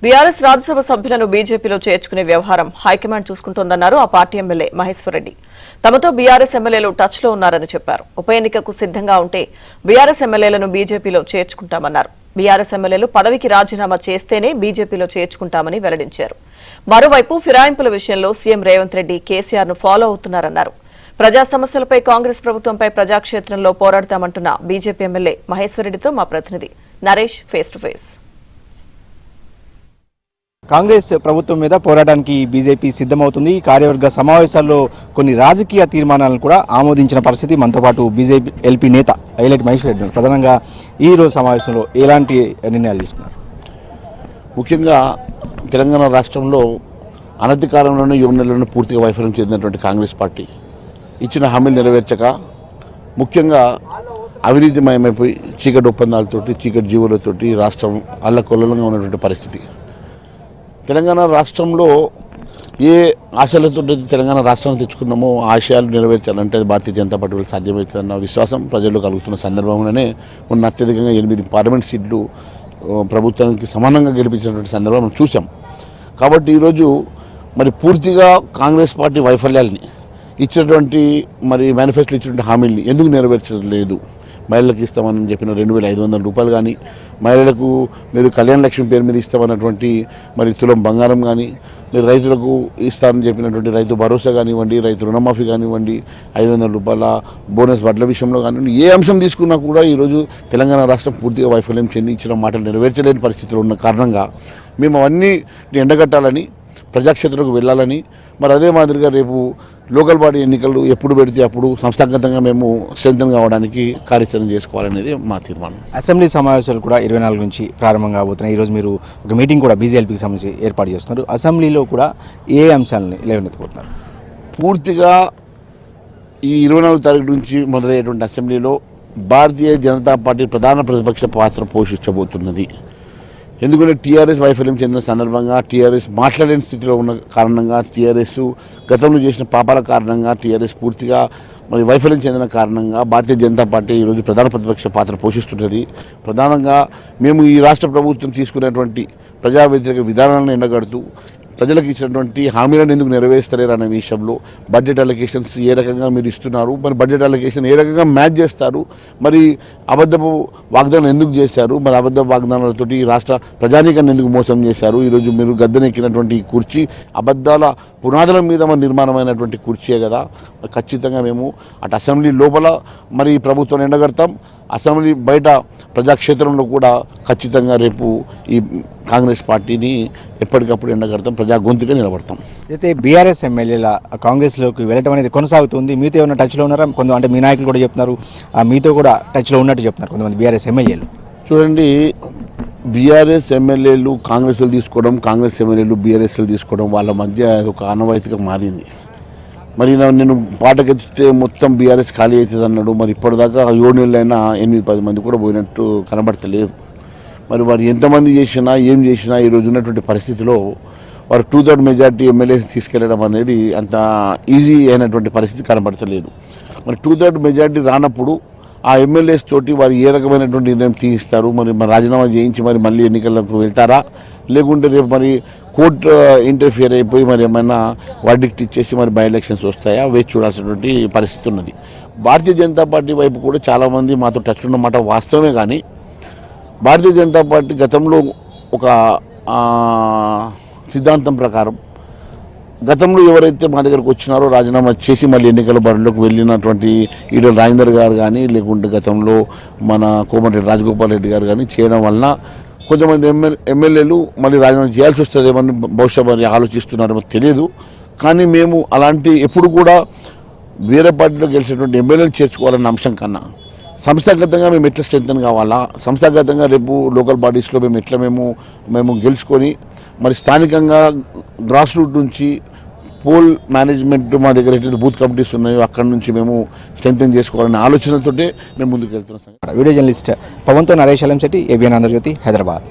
BRS Rajya Sabha సభ్యులను బీజేపీలో చేర్చుకునే వ్యవహారం హైకమాండ్ చూసుకుంటోందన్నారు ఆ పార్టీ ఎమ్మెల్యే మహేశ్వర్ రెడ్డి. తమతో బీఆర్ఎస్ ఎమ్మెల్యేలు టచ్ లో ఉన్నారని చెప్పారు. ఉప ఎన్నికకు సిద్ధంగా ఉంటే బీఆర్ఎస్ ఎమ్మెల్యేలను బీజేపీలో చేర్చుకుంటామన్నారు. బీఆర్ఎస్ ఎమ్మెల్యేలు పదవికి రాజీనామా చేస్తేనే బీజేపీలో చేర్చుకుంటామని వెల్లడించారు. మరోవైపు ఫిరాయింపుల విషయంలో సీఎం రేవంత్ రెడ్డి కేసీఆర్ ను ఫాలో అవుతున్నారన్నారు. ప్రజా సమస్యలపై కాంగ్రెస్ ప్రభుత్వంపై ప్రజాక్షేత్రంలో పోరాడతామంటున్న బీజేపీ ఎమ్మెల్యే మహేశ్వర్ రెడ్డితో మా ప్రతినిధి Naresh face to face. Congress ప్రభుత్వం మీద పోరాటానికి బీజేపీ సిద్ధమవుతుంది. కార్యవర్గ సమావేశాల్లో కొన్ని రాజకీయ తీర్మానాలను కూడా ఆమోదించిన పరిస్థితి. మనతో పాటు బీజేపీ ఎల్పీ నేత హైలైట్ మహేశ్వర్ రెడ్డి ప్రధానంగా ఈ రోజు సమావేశంలో ఎలాంటి నిర్ణయాలు తీసుకున్నారు? ముఖ్యంగా తెలంగాణ రాష్ట్రంలో అనతి కాలంలోనే 7 నెలలను పూర్తిగా వైఫల్యం చెందినటువంటి కాంగ్రెస్ పార్టీ ఇచ్చిన హామీలు నెరవేర్చక ముఖ్యంగా అవినీతిమయమైపోయి చీకటి ఒప్పందాలతోటి చీకటి జీవులతోటి రాష్ట్రం అల్లకొల్లంగా ఉన్నటువంటి పరిస్థితి. తెలంగాణ రాష్ట్రంలో ఏ ఆశలతో తెలంగాణ రాష్ట్రాన్ని తెచ్చుకున్నామో ఆశయాలు నెరవేర్చాలంటే అది భారతీయ జనతా పార్టీ సాధ్యమవుతుందన్న విశ్వాసం ప్రజల్లో కలుగుతున్న సందర్భంలోనే మొన్న అత్యధికంగా 8 పార్లమెంట్ సీట్లు ప్రభుత్వానికి సమానంగా గెలిపించినటువంటి సందర్భం మనం చూసాం. కాబట్టి ఈరోజు మరి పూర్తిగా కాంగ్రెస్ పార్టీ వైఫల్యాలని ఇచ్చినటువంటి మరి మేనిఫెస్టోలో ఇచ్చినటువంటి హామీల్ని ఎందుకు నెరవేర్చలేదు? మహిళలకు ఇస్తామని చెప్పిన 2,500 రూపాయలు కానీ, మహిళలకు మీరు కళ్యాణ లక్ష్మి పేరు మీద ఇస్తామన్నటువంటి మరి తులం బంగారం కానీ, మీరు రైతులకు ఇస్తామని చెప్పినటువంటి రైతు భరోసా కానివ్వండి, రైతు రుణమాఫీ కానివ్వండి, 500 రూపాయల బోనస్ వడ్ల విషయంలో కానివ్వండి, ఏ అంశం తీసుకున్నా కూడా ఈరోజు తెలంగాణ రాష్ట్రం పూర్తిగా వైఫల్యం చెంది ఇచ్చిన మాటలు నెరవేర్చలేని పరిస్థితులు ఉన్న కారణంగా మేము అవన్నీ ఎండగట్టాలని, ప్రజాక్షేత్రంలోకి వెళ్ళాలని, మరి అదే మాదిరిగా రేపు లోకల్ బాడీ ఎన్నికలు ఎప్పుడు పెడితే అప్పుడు సంస్థాగతంగా మేము స్ట్రెంథన్ కావడానికి కార్యాచరణ చేసుకోవాలనేది మా తీర్మానం. అసెంబ్లీ సమావేశాలు కూడా 24 నుంచి ప్రారంభం కాబోతున్నాయి. ఈరోజు మీరు ఒక మీటింగ్ కూడా బీజేపీకి సంబంధించి ఏర్పాటు చేస్తున్నారు. అసెంబ్లీలో కూడా ఏ అంశాలను లేవనెత్తుకుంటున్నారు? పూర్తిగా ఈ 24 తారీఖు నుంచి మొదలయ్యేటువంటి అసెంబ్లీలో భారతీయ జనతా పార్టీ ప్రధాన ప్రతిపక్ష పాత్ర పోషించబోతున్నది. ఎందుకంటే టీఆర్ఎస్ వైఫల్యం చెందిన సందర్భంగా, టీఆర్ఎస్ మాట్లాడలేని స్థితిలో ఉన్న కారణంగా, టీఆర్ఎస్ గతంలో చేసిన పాపాల కారణంగా, టీఆర్ఎస్ పూర్తిగా మరి వైఫల్యం చెందిన కారణంగా భారతీయ జనతా పార్టీ ఈరోజు ప్రధాన ప్రతిపక్ష పాత్ర పోషిస్తుంటుంది. ప్రధానంగా మేము ఈ రాష్ట్ర ప్రభుత్వం తీసుకునేటువంటి ప్రజా వ్యతిరేక విధానాలను ఎండగడుతూ ప్రజలకు ఇచ్చినటువంటి హామీలను ఎందుకు నెరవేర్స్తలేరు అనే విషయంలో బడ్జెట్ అలొకేషన్స్ ఏ రకంగా మీరు ఇస్తున్నారు, మరి బడ్జెట్ అలొకేషన్ ఏ రకంగా మ్యాచ్ చేస్తారు, మరి అబద్ధపు వాగ్దానం ఎందుకు చేశారు, మరి అబద్ధ వాగ్దానాలతోటి రాష్ట్ర ప్రజానీకాన్ని ఎందుకు మోసం చేశారు? ఈరోజు మీరు గద్దెనెక్కినటువంటి కుర్చీ అబద్ధాల పునాదుల మీద మరి నిర్మాణమైనటువంటి కుర్చీయే కదా. మరి ఖచ్చితంగా మేము అటు అసెంబ్లీ లోపల మరి ప్రభుత్వాన్ని ఎండగడతాం, అసెంబ్లీ బయట ప్రజాక్షేత్రంలో కూడా ఖచ్చితంగా రేపు ఈ కాంగ్రెస్ పార్టీని ఎప్పటికప్పుడు ఎండగడతాం, ప్రజా గొంతుగా నిలబడతాం. అయితే బీఆర్ఎస్ ఎమ్మెల్యేల కాంగ్రెస్లోకి వెళ్ళటం అనేది కొనసాగుతుంది. మీతో ఏమైనా టచ్లో ఉన్నారా? కొంత అంటే మీ నాయకులు కూడా చెప్తున్నారు, మీతో కూడా టచ్లో ఉన్నట్టు చెప్తున్నారు కొంతమంది బీఆర్ఎస్ ఎమ్మెల్యేలు. చూడండి, బీఆర్ఎస్ ఎమ్మెల్యేలు కాంగ్రెస్లు తీసుకోవడం, కాంగ్రెస్ ఎమ్మెల్యేలు బీఆర్ఎస్లు తీసుకోవడం వాళ్ళ మధ్య ఒక ఆనవాయితీగా మారింది. మరి నేను పాటకెత్తితే మొత్తం బీఆర్ఎస్ ఖాళీ అవుతుంది అన్నాడు. మరి ఇప్పటిదాకా 7 నెలలైనా 8-10 మంది కూడా పోయినట్టు కనబడతలేదు. మరి వారు ఎంతమంది చేసినా ఏం చేసినా ఈరోజు ఉన్నటువంటి పరిస్థితిలో వారు 2/3 మెజార్టీ ఎమ్మెల్యేస్ తీసుకెళ్లడం అనేది అంత ఈజీ అయినటువంటి పరిస్థితి కనబడతలేదు. మరి 2/3 మెజార్టీ రానప్పుడు ఆ ఎమ్మెల్యేస్ తోటి వారు ఏ రకమైనటువంటి నిర్ణయం తీయిస్తారు? మరి రాజీనామా చేయించి మరి మళ్ళీ ఎన్నికలకు వెళ్తారా, లేకుంటే రేపు మరి కోర్టు ఇంటర్ఫియర్ అయిపోయి మరి ఏమైనా వర్డిక్ట్ ఇచ్చేసి మరి బై ఎలక్షన్స్ వస్తాయా? వేచి చూడాల్సినటువంటి పరిస్థితి ఉన్నది. భారతీయ జనతా పార్టీ వైపు కూడా చాలామంది మాతో టచ్ ఉన్నమాట వాస్తవమే. కానీ భారతీయ జనతా పార్టీ గతంలో ఒక సిద్ధాంతం ప్రకారం గతంలో ఎవరైతే మా దగ్గరకు వచ్చినారో రాజీనామా చేసి మళ్ళీ ఎన్నికల బరిలోకి వెళ్ళినటువంటి ఈటల రాజేందర్ గారు కానీ, లేకుంటే గతంలో మన కోమటిరెడ్డి రాజగోపాల్ రెడ్డి గారు కానీ చేయడం వలన కొంతమంది ఎమ్మెల్యేలు మళ్ళీ రాజీనామా చేయాల్సి వస్తుందేమని బహుశా మరి ఆలోచిస్తున్నారేమో తెలియదు. కానీ మేము అలాంటి ఎప్పుడు కూడా వేరే పార్టీలో గెలిచినటువంటి ఎమ్మెల్యేలు చేర్చుకోవాలన్న అంశం కన్నా సంస్థాగతంగా మేము ఎట్లా స్ట్రెంథన్ కావాలా, సంస్థాగతంగా రేపు లోకల్ బాడీస్లో మేము ఎట్లా మేము గెలుచుకొని మరి స్థానికంగా గ్రాస్ రూట్ నుంచి పోల్ మేనేజ్మెంట్ మా దగ్గర ఎట్లయితే బూత్ కమిటీస్ ఉన్నాయో అక్కడ నుంచి మేము స్ట్రెంథన్ చేసుకోవాలనే ఆలోచనతోటే మేము ముందుకు వెళ్తున్నాం. వీడియో జర్నలిస్ట్ పవన్తో నరేష్ అలంశెట్టి, ఏబిఎన్ ఆంధ్రజ్యోతి, హైదరాబాద్.